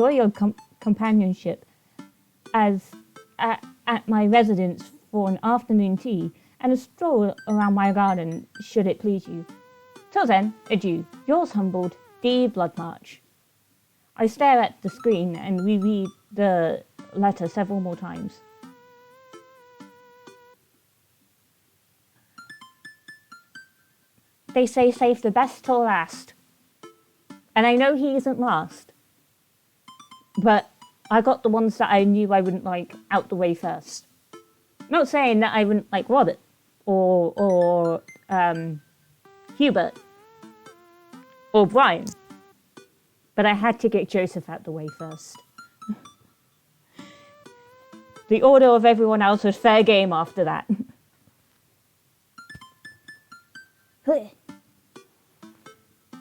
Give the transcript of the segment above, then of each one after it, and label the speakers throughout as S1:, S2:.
S1: enjoy your companionship as at my residence for an afternoon tea and a stroll around my garden, should it please you. Till then, adieu. Yours humbled, D. Bloodmarch. I stare at the screen and reread the letter several more times. They say save the best till last. And I know he isn't last. But I got the ones that I knew I wouldn't like out the way first. Not saying that I wouldn't like Robert or Hubert or Brian. But I had to get Joseph out the way first. The order of everyone else was fair game after that.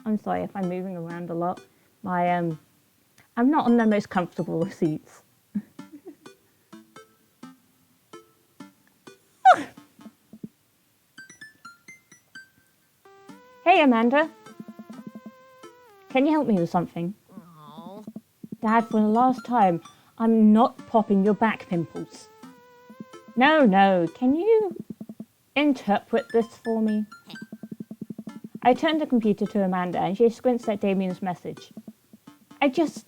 S1: I'm sorry if I'm moving around a lot. I'm not on the most comfortable seats. Hey, Amanda. Can you help me with something?
S2: Oh.
S1: Dad, for the last time, I'm not popping your back pimples. No, can you interpret this for me? I turned the computer to Amanda and she squints at Damien's message. I just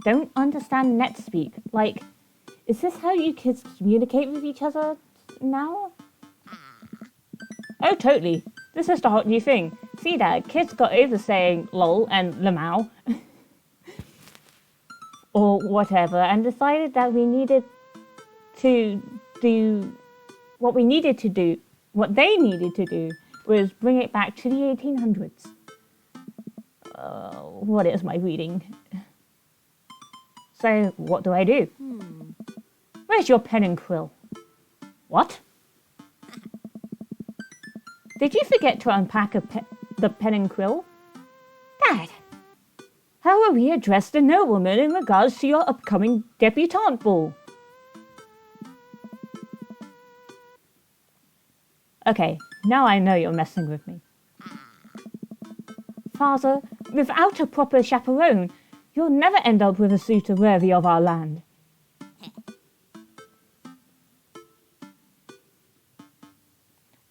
S1: don't understand NetSpeak. Like, is this how you kids communicate with each other now? Oh, totally. This is the hot new thing. See, Dad, kids got over saying lol and lamau or whatever and decided that we needed to do what they needed to do was bring it back to the 1800s. What is my reading? So, what do I do? Where's your pen and quill? What? Did you forget to unpack the pen and quill? Dad, how will we address the nobleman in regards to your upcoming debutante ball? Okay, now I know you're messing with me. Father, without a proper chaperone, you'll never end up with a suitor worthy of our land.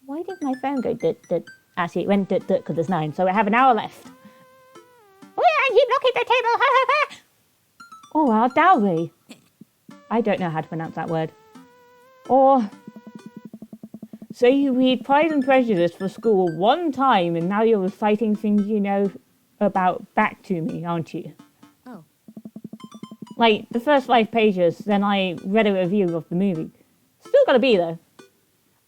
S1: Why did my phone go dit? Actually, it went dit because there's 9, so I have an hour left. Oh, yeah, you knock at the table. Or our dowry. I don't know how to pronounce that word. Or... So you read Pride and Prejudice for school one time and now you're reciting things you know about back to me, aren't you?
S2: Oh.
S1: Like, the first 5 pages, then I read a review of the movie. Still gotta be, though.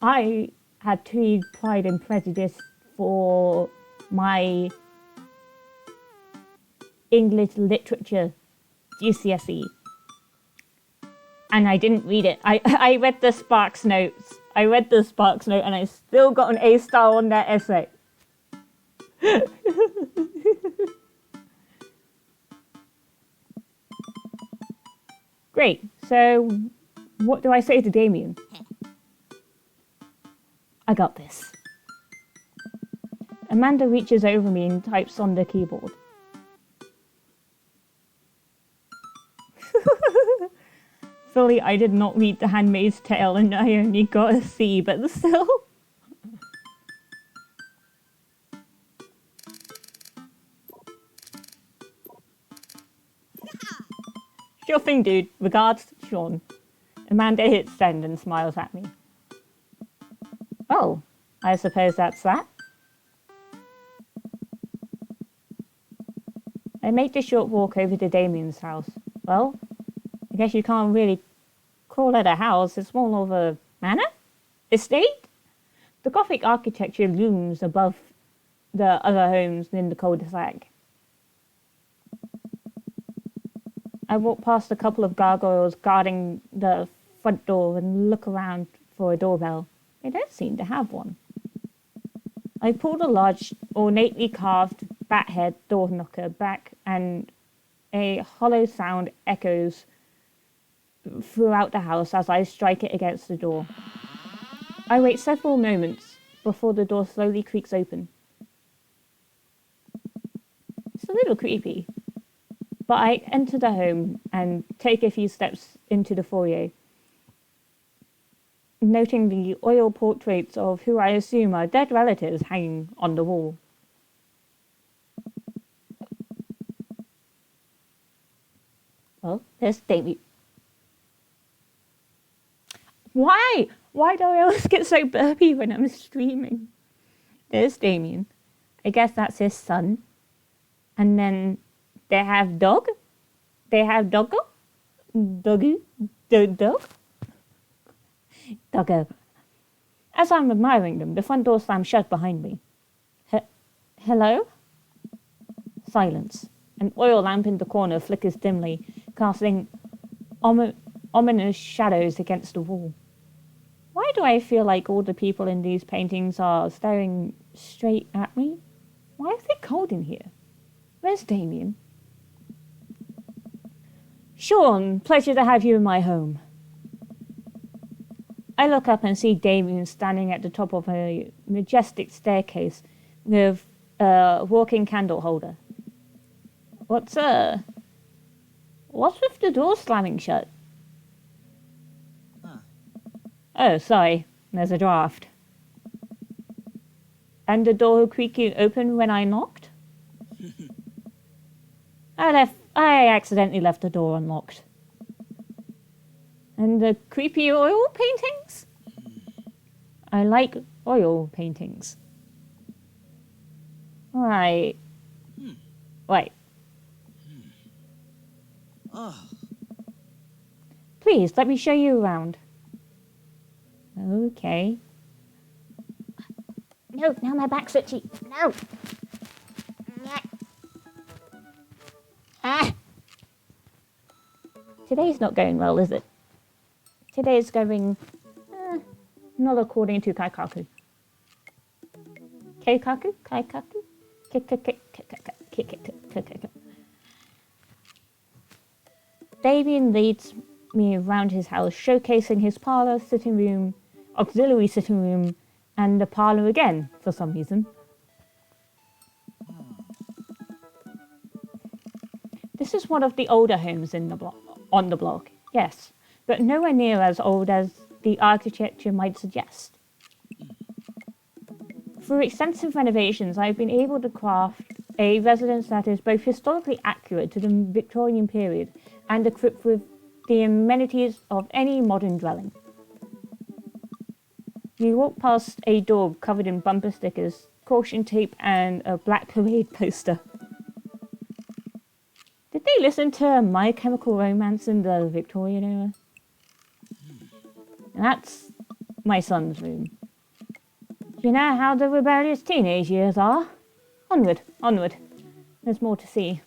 S1: I had to read Pride and Prejudice for my English literature GCSE. And I didn't read it. I read the Sparks notes. I read the Sparks note and I still got an A star on that essay. Great. So, what do I say to Damien? I got this. Amanda reaches over me and types on the keyboard. Fully, I did not read The Handmaid's Tale and I only got a C, but still. Sure thing, dude. Regards, Sean. Amanda hits send and smiles at me. Oh, I suppose that's that. I make the short walk over to Damien's house. Well, I guess you can't really call it a house. It's more of a manor? Estate? The Gothic architecture looms above the other homes in the cul-de-sac. I walk past a couple of gargoyles guarding the front door and look around for a doorbell. They don't seem to have one. I pulled a large, ornately carved bat-head door knocker back and a hollow sound echoes throughout the house as I strike it against the door. I wait several moments before the door slowly creaks open. It's a little creepy, but but I enter the home and take a few steps into the foyer, noting the oil portraits of who I assume are dead relatives hanging on the wall. Well, there's Damien. Why? Why do I always get so burpy when I'm streaming? There's Damien. I guess that's his son. And then they have dog. They have doggo. Doggo. Dog. Doggo. As I'm admiring them, the front door slams shut behind me. Hello? Silence. An oil lamp in the corner flickers dimly, casting ominous shadows against the wall. Why do I feel like all the people in these paintings are staring straight at me? Why is it cold in here? Where's Damien? Sean, pleasure to have you in my home. I look up and see Damien standing at the top of a majestic staircase with a walking candle holder. What's with the door slamming shut? Oh, sorry. There's a draft. And the door creaking open when I knocked? I accidentally left the door unlocked. And the creepy oil paintings? I like oil paintings. Right. Wait. Please, let me show you around. Okay. No, now my back's itchy. No. Ah. Today's not going well, is it? Today's going not according to Kaikaku. Kaikaku? Kaikaku? Damien leads me around his house, showcasing his parlor, sitting room, auxiliary sitting room, and the parlor again, for some reason. This is one of the older homes on the block, yes, but nowhere near as old as the architecture might suggest. Through extensive renovations, I've been able to craft a residence that is both historically accurate to the Victorian period and equipped with the amenities of any modern dwelling. We walk past a door covered in bumper stickers, caution tape, and a black parade poster. Did they listen to My Chemical Romance in the Victorian era? That's my son's room. You know how the rebellious teenage years are? Onward, onward. There's more to see.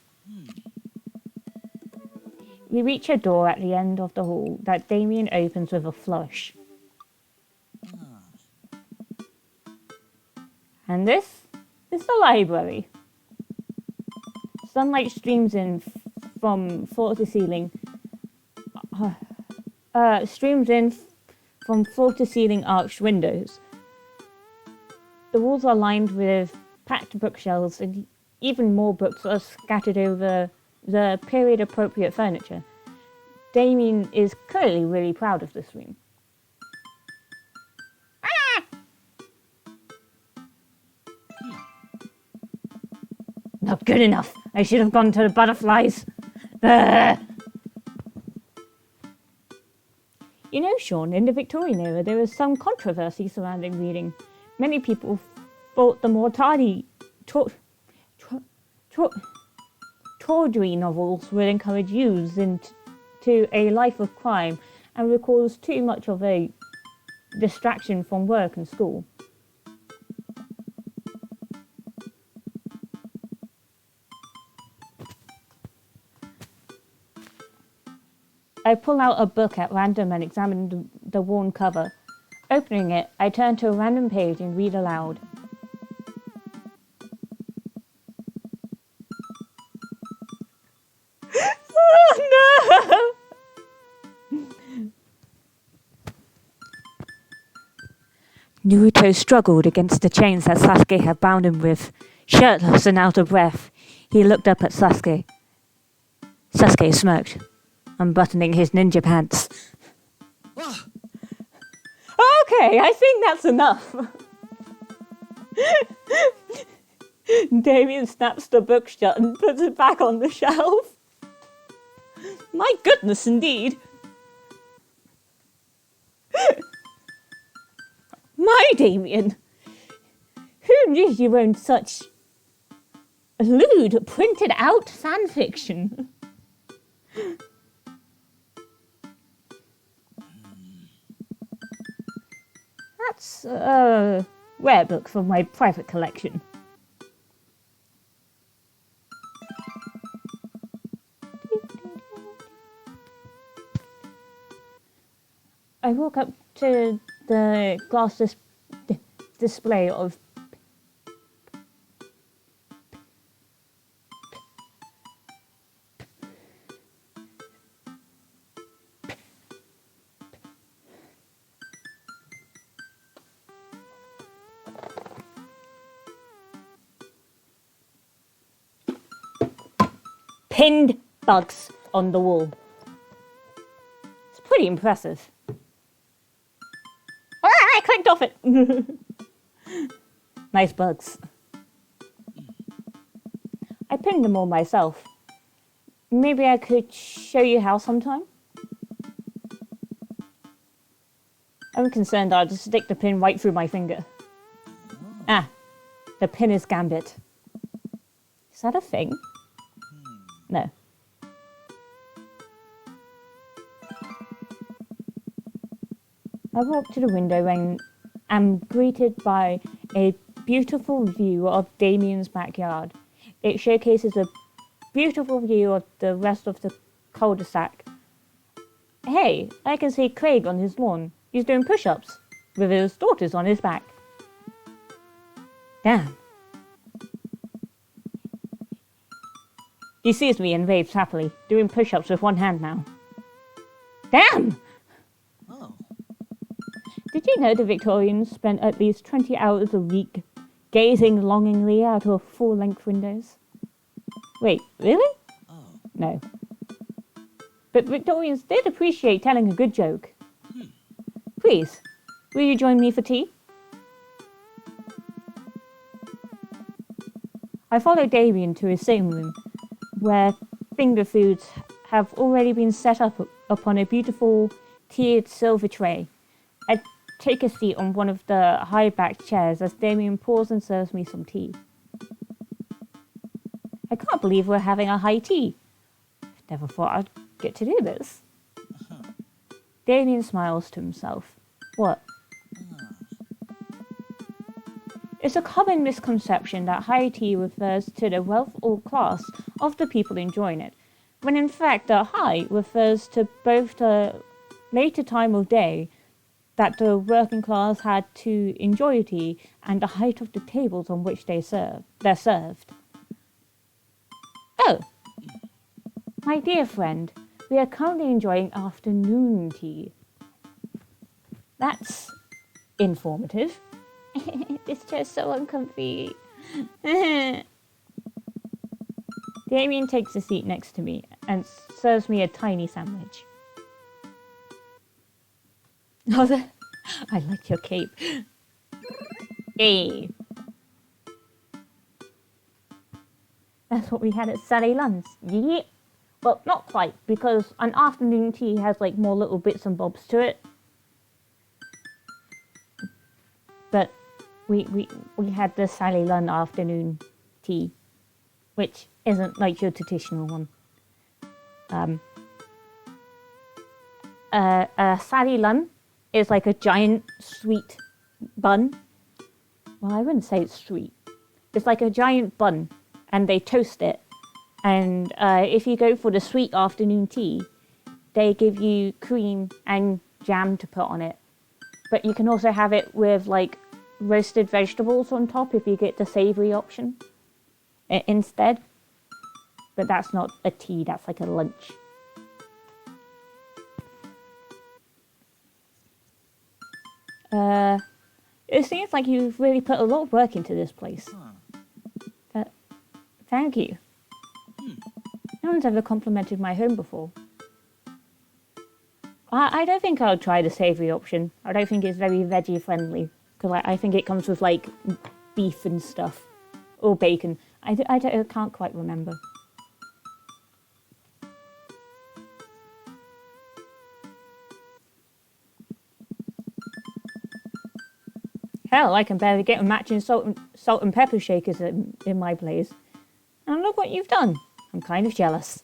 S1: We reach a door at the end of the hall that Damien opens with a flourish. And this is the library. Sunlight streams in from floor to ceiling. From floor to ceiling arched windows. The walls are lined with packed bookshelves, and even more books are scattered over the period-appropriate furniture. Damien is clearly really proud of this room. Not good enough. I should have gone to the butterflies. You know, Sean, in the Victorian era, there was some controversy surrounding reading. Many people thought the more tardy tawdry novels would encourage youths into a life of crime and would cause too much of a distraction from work and school. I pull out a book at random and examine the worn cover. Opening it, I turn to a random page and read aloud. Oh no! Naruto struggled against the chains that Sasuke had bound him with. Shirtless and out of breath, he looked up at Sasuke. Sasuke smirked, unbuttoning his ninja pants. Okay, I think that's enough. Damien snaps the book shut and puts it back on the shelf. My goodness, indeed. My Damien. Who knew you owned such lewd, printed out fanfiction? That's a rare book from my private collection. I walk up to the glass display of pinned bugs on the wall. It's pretty impressive. I clicked off it. Nice bugs. I pinned them all myself. Maybe I could show you how sometime? I'm concerned I'll just stick the pin right through my finger. Ah, the pin is gambit. Is that a thing? No. I walk to the window and am greeted by a beautiful view of Damien's backyard. It showcases a beautiful view of the rest of the cul-de-sac. Hey, I can see Craig on his lawn. He's doing push-ups with his daughters on his back. Damn. He sees me and waves happily, doing push-ups with one hand now. Damn! Did you know the Victorians spent at least 20 hours a week gazing longingly out of full-length windows? Wait, really? No. But Victorians did appreciate telling a good joke. Please, will you join me for tea? I follow Damien to his sitting room, where finger foods have already been set up upon a beautiful tiered silver tray. I take a seat on one of the high-backed chairs as Damien pours and serves me some tea. I can't believe we're having a high tea. Never thought I'd get to do this. Damien smiles to himself. What? It's a common misconception that high tea refers to the wealth or class of the people enjoying it, when in fact the high refers to both the later time of day that the working class had to enjoy tea and the height of the tables on which they're served. Oh, my dear friend, we are currently enjoying afternoon tea. That's informative. This chair's so uncomfy. Damien takes a seat next to me and serves me a tiny sandwich. I like your cape. Hey. That's what we had at Sally Lunn's. Yeah. Well, not quite, because an afternoon tea has like more little bits and bobs to it. But we had the Sally Lunn afternoon tea, which isn't like your traditional one. Sally Lunn is like a giant sweet bun. Well, I wouldn't say it's sweet. It's like a giant bun, and they toast it. And if you go for the sweet afternoon tea, they give you cream and jam to put on it. But you can also have it with like roasted vegetables on top if you get the savoury option instead. But that's not a tea, that's like a lunch. It seems like you've really put a lot of work into this place. Thank you. No one's ever complimented my home before. I don't think I'll try the savoury option. I don't think it's very veggie friendly. Because I think it comes with like beef and stuff. Or bacon. I can't quite remember. Hell, I can barely get a matching salt and pepper shakers in my place. And look what you've done. I'm kind of jealous.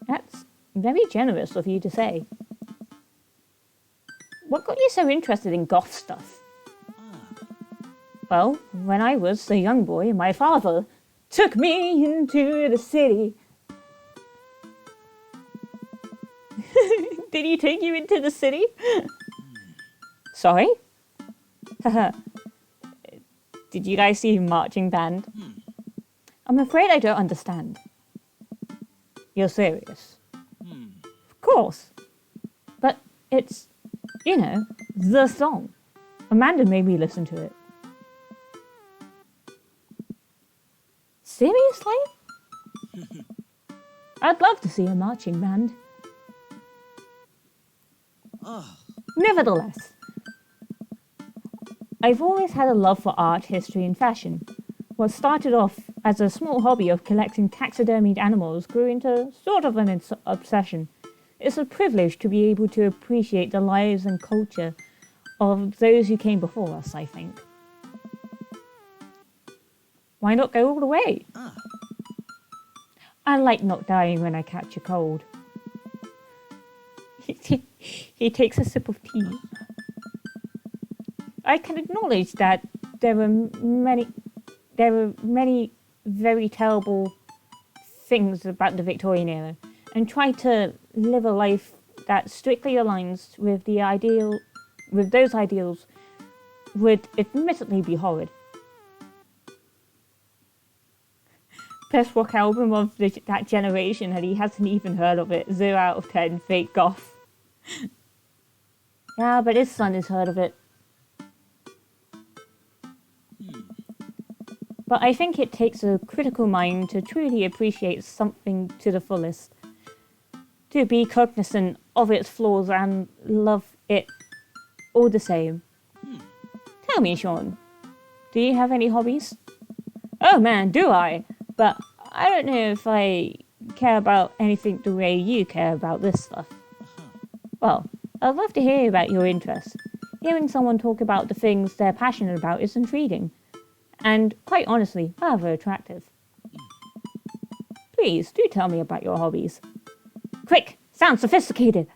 S1: That's very generous of you to say. What got you so interested in goth stuff? Well, when I was a young boy, my father took me into the city. Did he take you into the city? Sorry? Did you guys see marching band? I'm afraid I don't understand. You're serious? Of course. But it's, you know, the song. Amanda made me listen to it. Seriously? I'd love to see a marching band. Nevertheless, I've always had a love for art, history and fashion. What started off as a small hobby of collecting taxidermied animals grew into sort of an obsession. It's a privilege to be able to appreciate the lives and culture of those who came before us, I think. Why not go all the way? I like not dying when I catch a cold. He takes a sip of tea. I can acknowledge that there were many very terrible things about the Victorian era, and try to live a life that strictly aligns with those ideals would admittedly be horrid. Best rock album of that generation, and he hasn't even heard of it. 0 out of 10, fake goth. Yeah, but his son has heard of it. But I think it takes a critical mind to truly appreciate something to the fullest. To be cognizant of its flaws and love it all the same. Tell me, Sean, do you have any hobbies? Oh man, do I? But I don't know if I care about anything the way you care about this stuff. Well, I'd love to hear about your interests. Hearing someone talk about the things they're passionate about is intriguing. And, quite honestly, rather attractive. Please, do tell me about your hobbies. Quick! Sound sophisticated!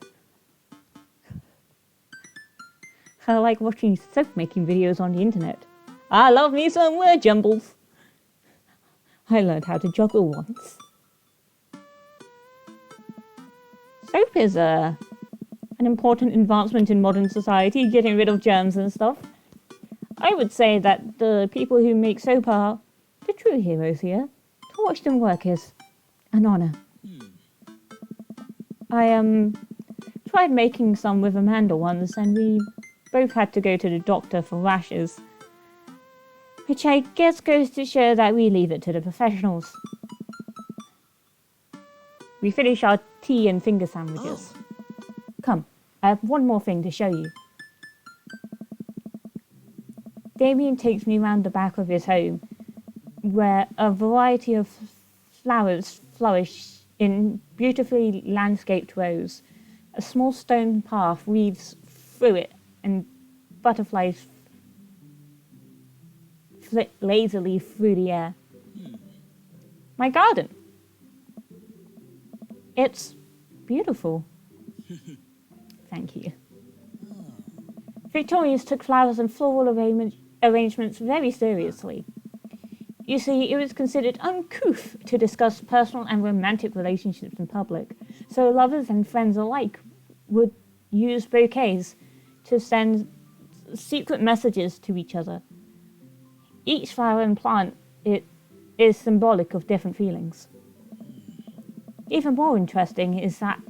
S1: I like watching soap-making videos on the internet. I love me some word jumbles. I learned how to juggle once. Soap is an important advancement in modern society, getting rid of germs and stuff. I would say that the people who make soap are the true heroes here. To watch them work is an honour. I tried making some with Amanda once, and we both had to go to the doctor for rashes. Which I guess goes to show that we leave it to the professionals. We finish our tea and finger sandwiches. Come, I have one more thing to show you. Damien takes me round the back of his home, where a variety of flowers flourish in beautifully landscaped rows. A small stone path weaves through it, and butterflies flit lazily through the air. My garden. It's beautiful. Thank you. Victorians took flowers and floral arrangements very seriously. You see, it was considered uncouth to discuss personal and romantic relationships in public, so lovers and friends alike would use bouquets to send secret messages to each other. Each flower and plant is symbolic of different feelings. Even more interesting is that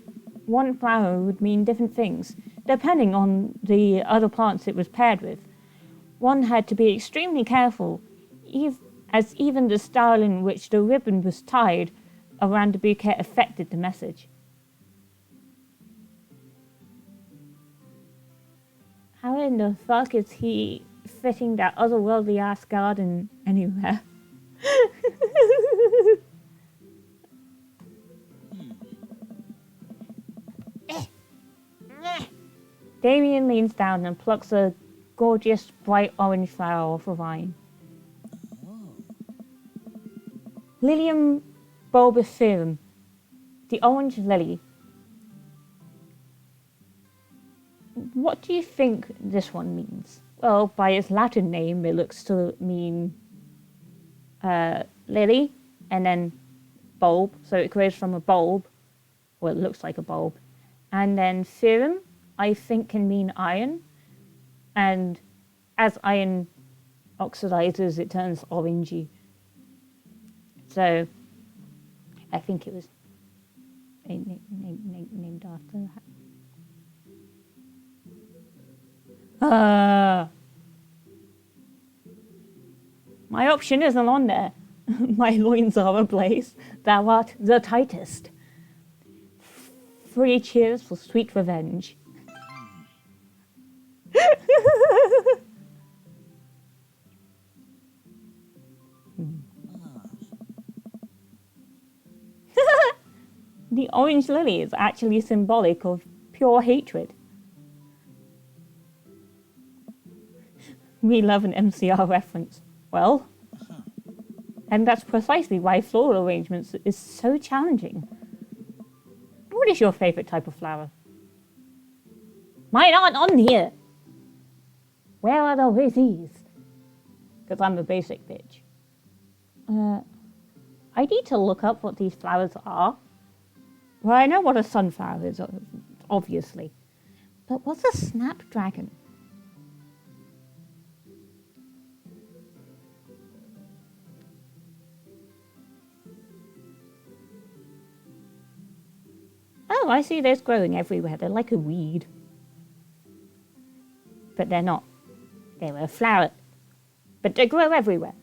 S1: one flower would mean different things, depending on the other plants it was paired with. One had to be extremely careful, as even the style in which the ribbon was tied around the bouquet affected the message. How in the fuck is he fitting that otherworldly ass garden anywhere? Damien leans down and plucks a gorgeous bright orange flower off a vine. Lilium bulbiferum, the orange lily. What do you think this one means? Well, by its Latin name, it looks to mean lily and then bulb. So it grows from a bulb, or it looks like a bulb. And then ferrum, I think, can mean iron. And as iron oxidizes, it turns orangey. So I think it was named after that. My option isn't on there. My loins are ablaze. Thou art the tightest. 3 cheers for sweet revenge. The orange lily is actually symbolic of pure hatred. We love an MCR reference. Well, and that's precisely why floral arrangements is so challenging. What is your favourite type of flower? Mine aren't on here! Where are the roses? Because I'm a basic bitch. I need to look up what these flowers are. Well, I know what a sunflower is, obviously. But what's a snapdragon? Oh, I see those growing everywhere. They're like a weed. But they're not. They're a flower. But they grow everywhere.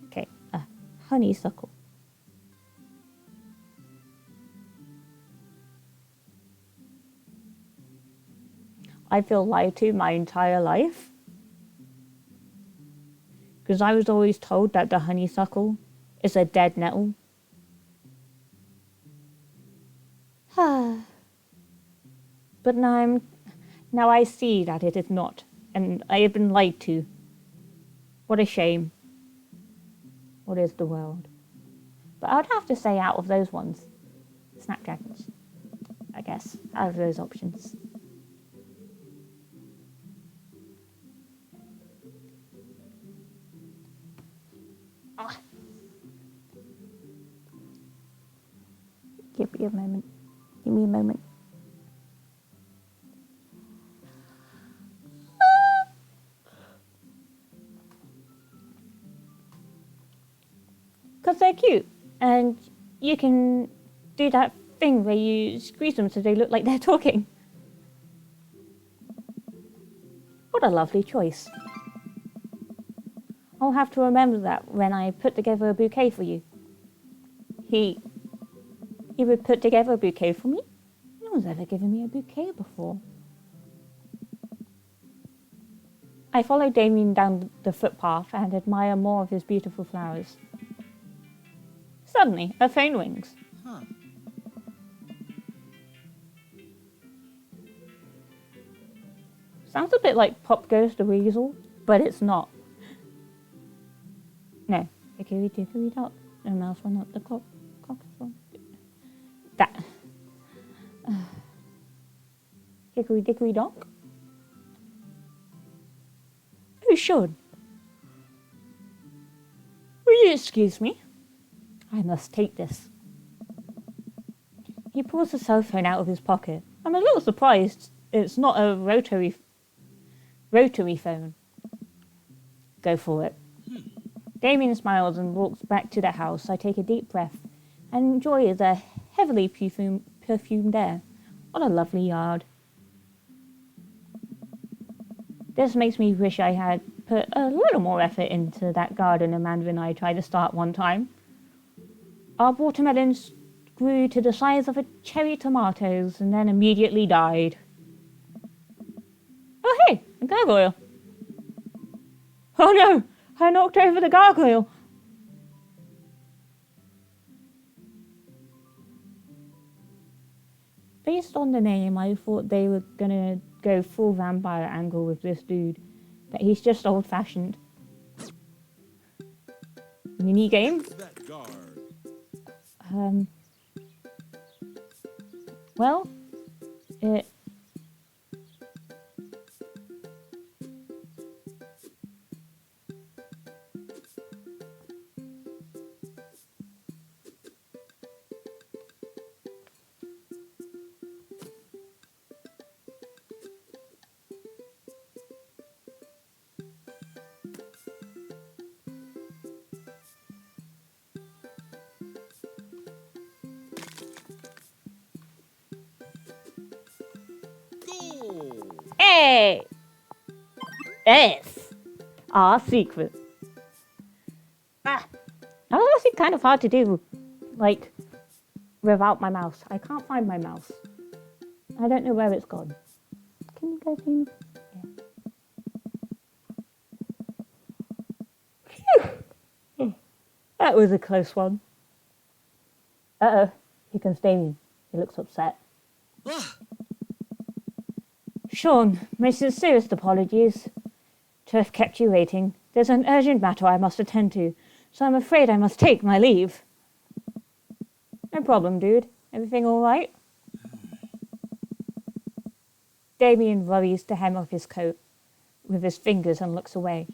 S1: Okay, a honeysuckle. I feel lied to my entire life. Because I was always told that the honeysuckle is a dead nettle. But now I see that it is not, and I have been lied to. What a shame. What is the world? But I would have to say out of those ones, snapdragons, I guess, out of those options. Give me a moment. Give me a moment. Because they're cute. And you can do that thing where you squeeze them so they look like they're talking. What a lovely choice. I'll have to remember that when I put together a bouquet for you. He would put together a bouquet for me? No one's ever given me a bouquet before. I follow Damien down the footpath and admire more of his beautiful flowers. Suddenly, a phone rings. Sounds a bit like Pop Goes the Weasel, but it's not. No. Hickory dickory dock. No mouse went up the clock. That. Hickory dickory dock? Oh, Sean. Will you excuse me? I must take this. He pulls the cell phone out of his pocket. I'm a little surprised it's not a rotary phone. Go for it. Damien smiles and walks back to the house. I take a deep breath and enjoy the heavily perfumed air. What a lovely yard. This makes me wish I had put a little more effort into that garden Amanda and I tried to start one time. Our watermelons grew to the size of a cherry tomatoes and then immediately died. Oh hey, a gargoyle. Oh no, I knocked over the gargoyle. Based on the name, I thought they were gonna go full vampire angle with this dude, but he's just old-fashioned. Mini game? Well, it... Hey! Yes! Our secret. That was actually kind of hard to do, like, without my mouse. I can't find my mouse. I don't know where it's gone. Can you guys see me? Yeah. Phew. That was a close one. Uh-oh. Here comes Damien. He looks upset. Sean, my sincerest apologies to have kept you waiting. There's an urgent matter I must attend to, so I'm afraid I must take my leave. No problem, dude. Everything all right? Damien worries the hem of his coat with his fingers and looks away.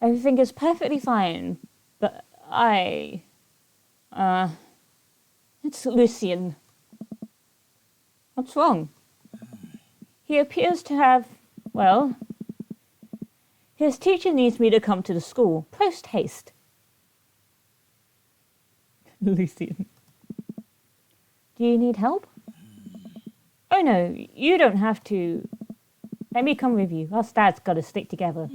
S1: Everything is perfectly fine, but it's Lucien. What's wrong? He appears to have, well, his teacher needs me to come to the school, post haste. Lucien. Do you need help? Oh no, you don't have to. Let me come with you. Us dads gotta stick together.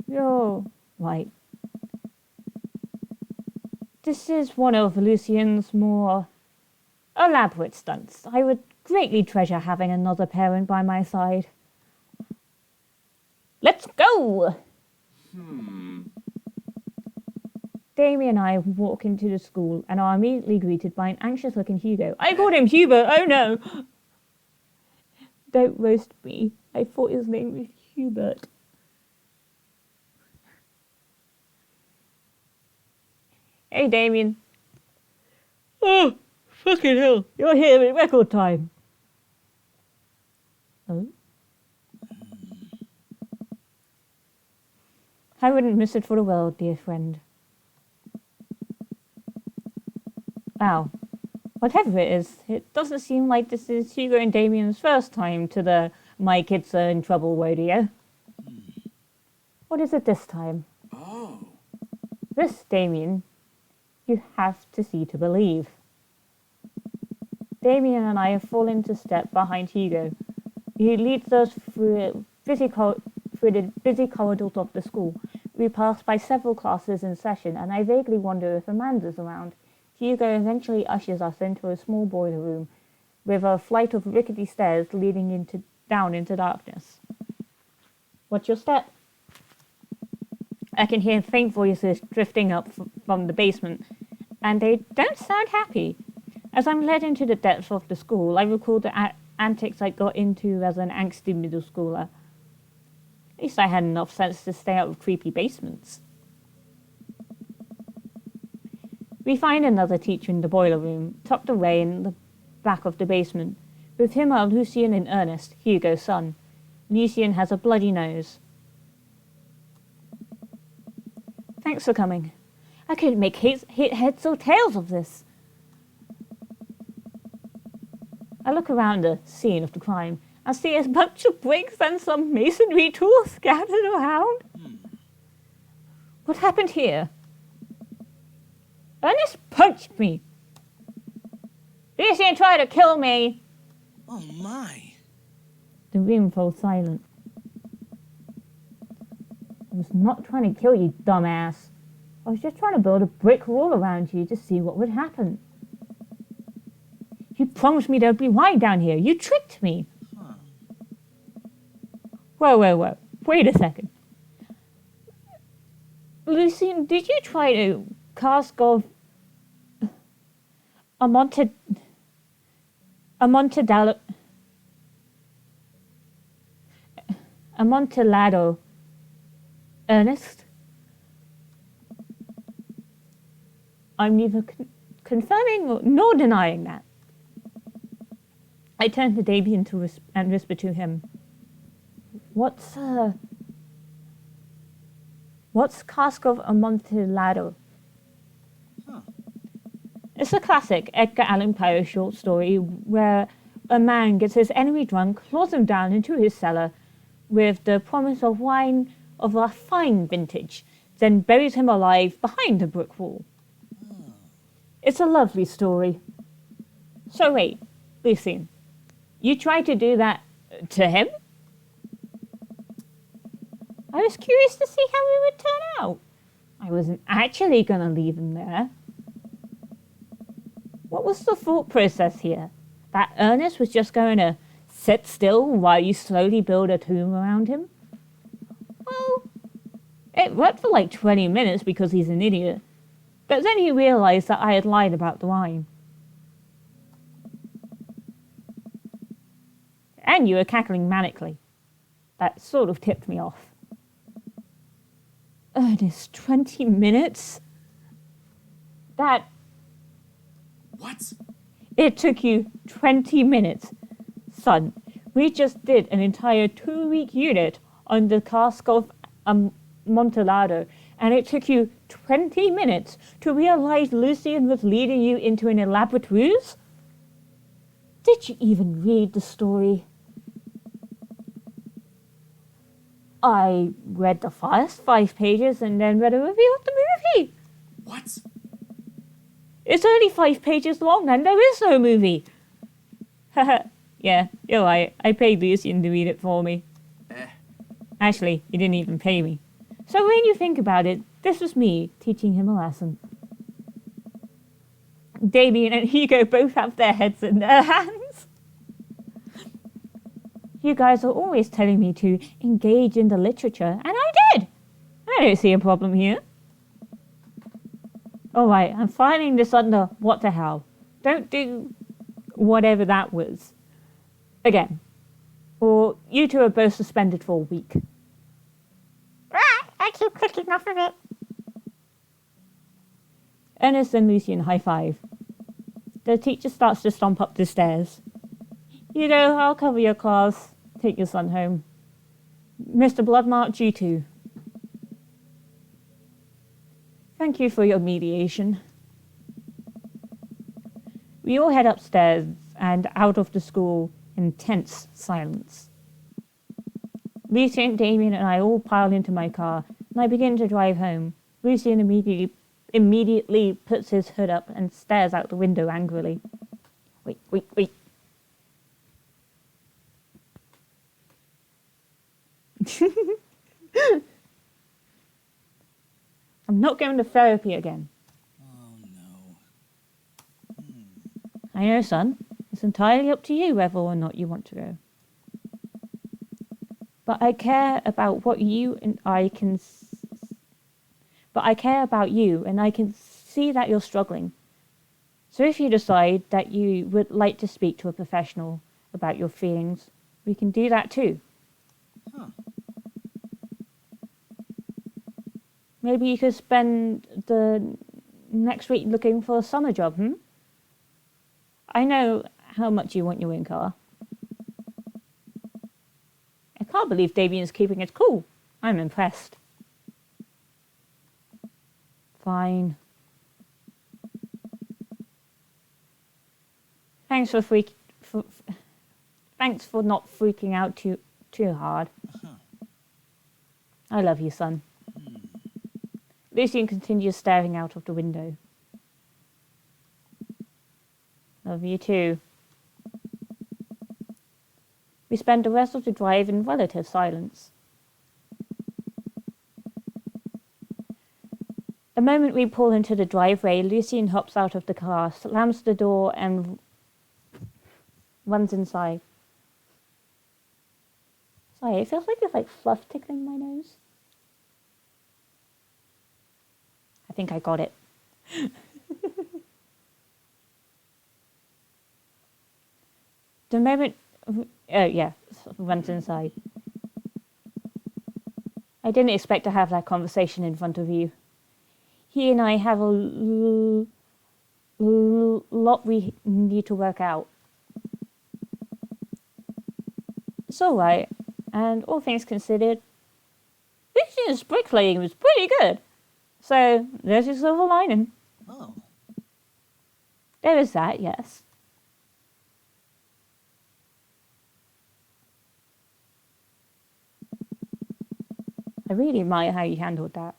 S1: You're right. This is one of Lucien's more elaborate stunts. I would greatly treasure having another parent by my side. Let's go! Damien and I walk into the school and are immediately greeted by an anxious-looking Hugo. I called him Hubert, oh no! Don't roast me. I thought his name was Hubert. Hey, Damien. Oh, fucking hell. You're here in record time. Oh? I wouldn't miss it for the world, dear friend. Wow. Whatever it is, it doesn't seem like this is Hugo and Damien's first time to the My Kids Are in Trouble rodeo. What is it this time? Oh. This, Damien, you have to see to believe. Damien and I have fallen into step behind Hugo. He leads us through the busy corridors of the school. We pass by several classes in session, and I vaguely wonder if Amanda's around. Hugo eventually ushers us into a small boiler room with a flight of rickety stairs leading down into darkness. What's your step? I can hear faint voices drifting up from the basement, and they don't sound happy. As I'm led into the depths of the school, I recall the antics I got into as an angsty middle schooler. At least I had enough sense to stay out of creepy basements. We find another teacher in the boiler room, tucked away in the back of the basement. With him are Lucien and Ernest, Hugo's son. Lucien has a bloody nose. Thanks for coming. I couldn't make heads or tails of this. I look around the scene of the crime and see a bunch of bricks and some masonry tools scattered around. What happened here? Ernest punched me. Lucien tried to kill me.
S2: Oh my.
S1: The room falls silent. I was not trying to kill you, dumbass. I was just trying to build a brick wall around you to see what would happen. You promised me there'd be wine down here. You tricked me.
S2: Huh.
S1: Whoa. Wait a second. Lucien, did you try to cask of Amontillado, Ernest? I'm neither confirming nor denying that. I turned to Damien and whispered to him, What's Cask of Amontillado?
S2: Huh.
S1: It's a classic Edgar Allan Poe short story where a man gets his enemy drunk, lures him down into his cellar with the promise of wine of a fine vintage, then buries him alive behind a brick wall.
S2: Oh.
S1: It's a lovely story. So wait, Lucien, you tried to do that to him? I was curious to see how it would turn out. I wasn't actually going to leave him there. What was the thought process here? That Ernest was just going to sit still while you slowly build a tomb around him? Well, it worked for like 20 minutes because he's an idiot. But then he realized that I had lied about the wine. And you were cackling manically. That sort of tipped me off. Ernest, 20 minutes? That...
S2: What?
S1: It took you 20 minutes. Son, we just did an entire 2-week unit on the cask of Amontillado, and it took you 20 minutes to realize Lucien was leading you into an elaborate ruse? Did you even read the story? I read the first 5 pages and then read a review of the movie.
S2: What?
S1: It's only 5 pages long and there is no movie. Haha, yeah, you're right. I paid Lucien to read it for me. Actually, he didn't even pay me. So when you think about it, this was me teaching him a lesson. Damien and Hugo both have their heads in their hands. You guys are always telling me to engage in the literature, and I did. I don't see a problem here. Alright, I'm filing this under what the hell. Don't do whatever that was again. Or you two are both suspended for a week. I keep clicking off of it. Ernest and Lucien high five. The teacher starts to stomp up the stairs. Hugo, I'll cover your class. Take your son home. Mr. Bloodmark, you too. Thank you for your mediation. We all head upstairs and out of the school in tense silence. Lucien, Damien, and I all pile into my car, and I begin to drive home. Lucien immediately puts his hood up and stares out the window angrily. Wait. I'm not going to therapy again.
S2: Oh, no.
S1: I know, son. It's entirely up to you whether or not you want to go. But I care about what you and I can... But I care about you, and I can see that you're struggling. So if you decide that you would like to speak to a professional about your feelings, we can do that too.
S2: Huh.
S1: Maybe you could spend the next week looking for a summer job, I know how much you want your own car. I can't believe Damien's keeping it cool. I'm impressed. Fine. Thanks for not freaking out too hard.
S2: Uh-huh.
S1: I love you, son. Lucien continues staring out of the window. Love you too. We spend the rest of the drive in relative silence. The moment we pull into the driveway, Lucien hops out of the car, slams the door, and runs inside. Sorry, it feels like there's like fluff tickling my nose. I think I got it. The moment... Oh, yeah, runs inside. I didn't expect to have that conversation in front of you. He and I have a lot we need to work out. It's alright, and all things considered, Lucian's bricklaying was pretty good. So, there's your silver lining.
S2: Oh.
S1: There is that, yes. I really admire how you handled that.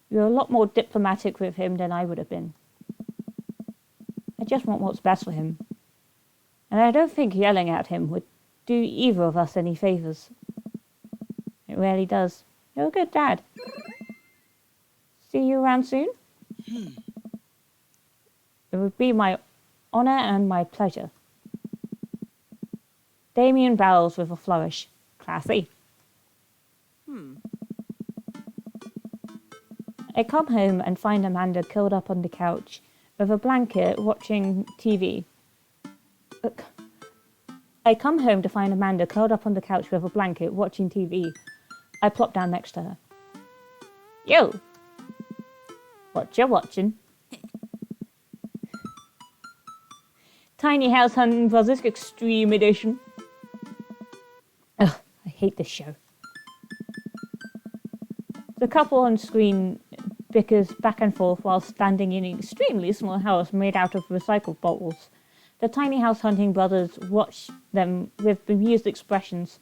S1: You're a lot more diplomatic with him than I would have been. I just want what's best for him. And I don't think yelling at him would do either of us any favours. It really does. You're a good dad. See you around soon? It would be my honour and my pleasure. Damien bows with a flourish. Classy. I come home and find Amanda curled up on the couch with a blanket watching TV. I come home to find Amanda curled up on the couch with a blanket watching TV. I plop down next to her. Yo! What you watching? Tiny House Hunting Brothers Extreme Edition. Ugh, I hate this show. The couple on screen bickers back and forth while standing in an extremely small house made out of recycled bottles. The Tiny House Hunting brothers watch them with bemused expressions,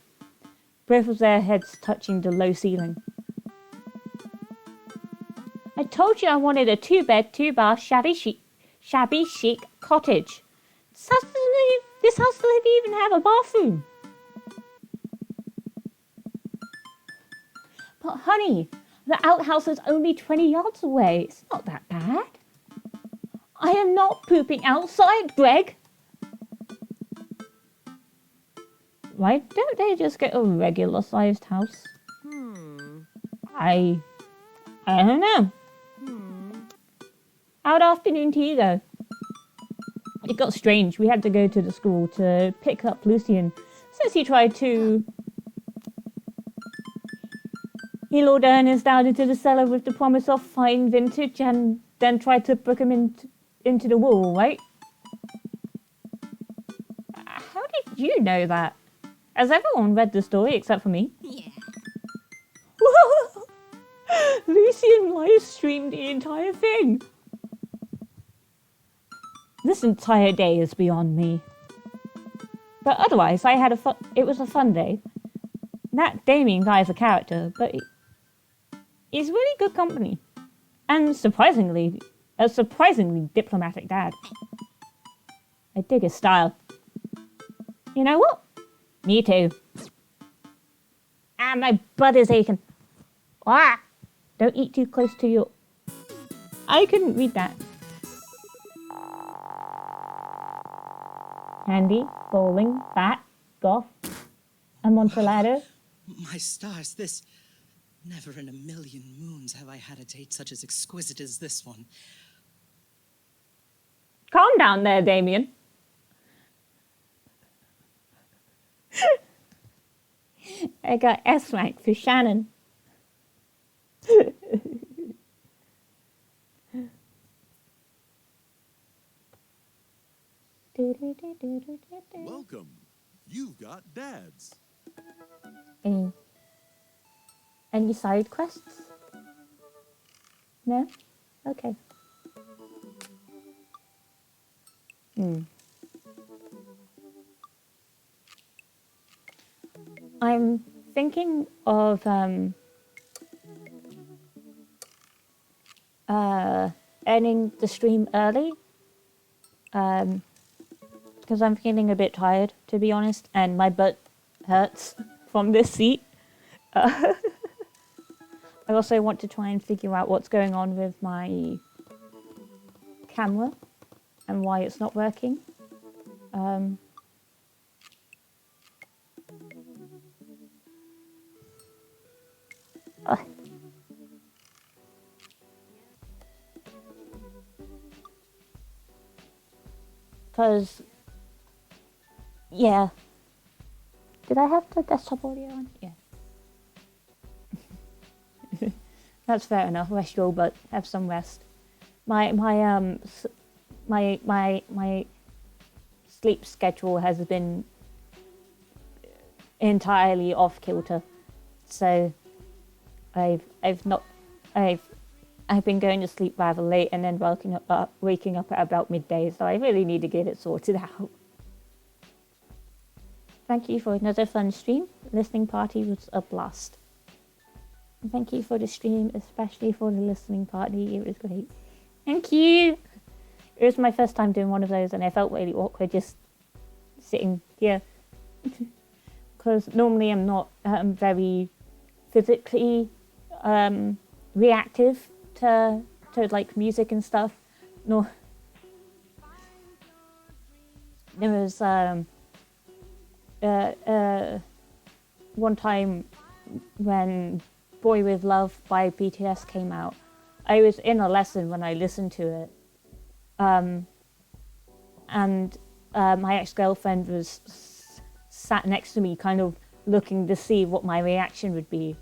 S1: both of their heads touching the low ceiling. I told you I wanted a 2-bed, 2-bath, shabby chic cottage. This house doesn't even have a bathroom. But honey, the outhouse is only 20 yards away. It's not that bad. I am not pooping outside, Greg. Why don't they just get a regular-sized house? I don't know. How'd afternoon tea go? It got strange. We had to go to the school to pick up Lucien since he tried to... He lured Ernest down into the cellar with the promise of fine vintage and then tried to book him into the wall, right? How did you know that? Has everyone read the story except for me?
S3: Yeah.
S1: Lucien live streamed the entire thing. This entire day is beyond me. But otherwise, it was a fun day. That Damien guy is a character, but he's really good company. And a surprisingly diplomatic dad. I dig his style. You know what? Me too. Ah, my butt is aching. Ah! Don't eat too close to your... I couldn't read that. Handy, bowling, bat, golf, amontillado.
S2: My stars, this... Never in a million moons have I had a date such as exquisite as this one.
S1: Calm down there, Damien. I got S-rank for Shannon.
S4: Welcome. You've got dads.
S1: Any side quests? No? Okay. I'm thinking of ending the stream early. Because I'm feeling a bit tired, to be honest, and my butt hurts from this seat. I also want to try and figure out what's going on with my camera and why it's not working. Because, yeah. Did I have the desktop audio on? Yeah. That's fair enough. Rest your butt. Have some rest. My sleep schedule has been entirely off kilter. So I've been going to sleep rather late and then waking up at about midday, so I really need to get it sorted out. Thank you for another fun stream. Listening party was a blast. And thank you for the stream, especially for the listening party. It was great. Thank you. It was my first time doing one of those, and I felt really awkward just sitting here. Because normally I'm not very physically reactive to like music and stuff. No, there was one time when Boy With Love by BTS came out. I was in a lesson when I listened to it, and my ex-girlfriend was sat next to me, kind of looking to see what my reaction would be.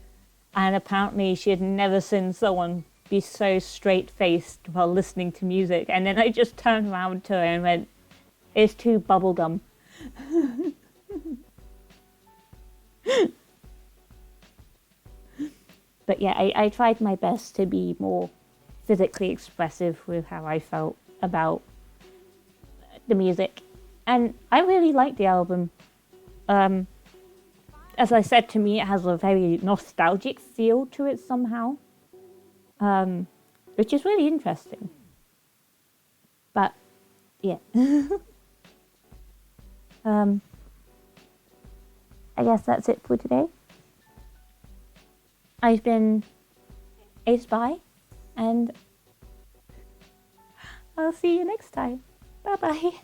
S1: And apparently she had never seen someone be so straight-faced while listening to music. And then I just turned around to her and went, "It's too bubblegum." But yeah, I tried my best to be more physically expressive with how I felt about the music. And I really liked the album. As I said, to me, it has a very nostalgic feel to it somehow, which is really interesting. But yeah, I guess that's it for today. I've been Ace Bye, and I'll see you next time. Bye bye.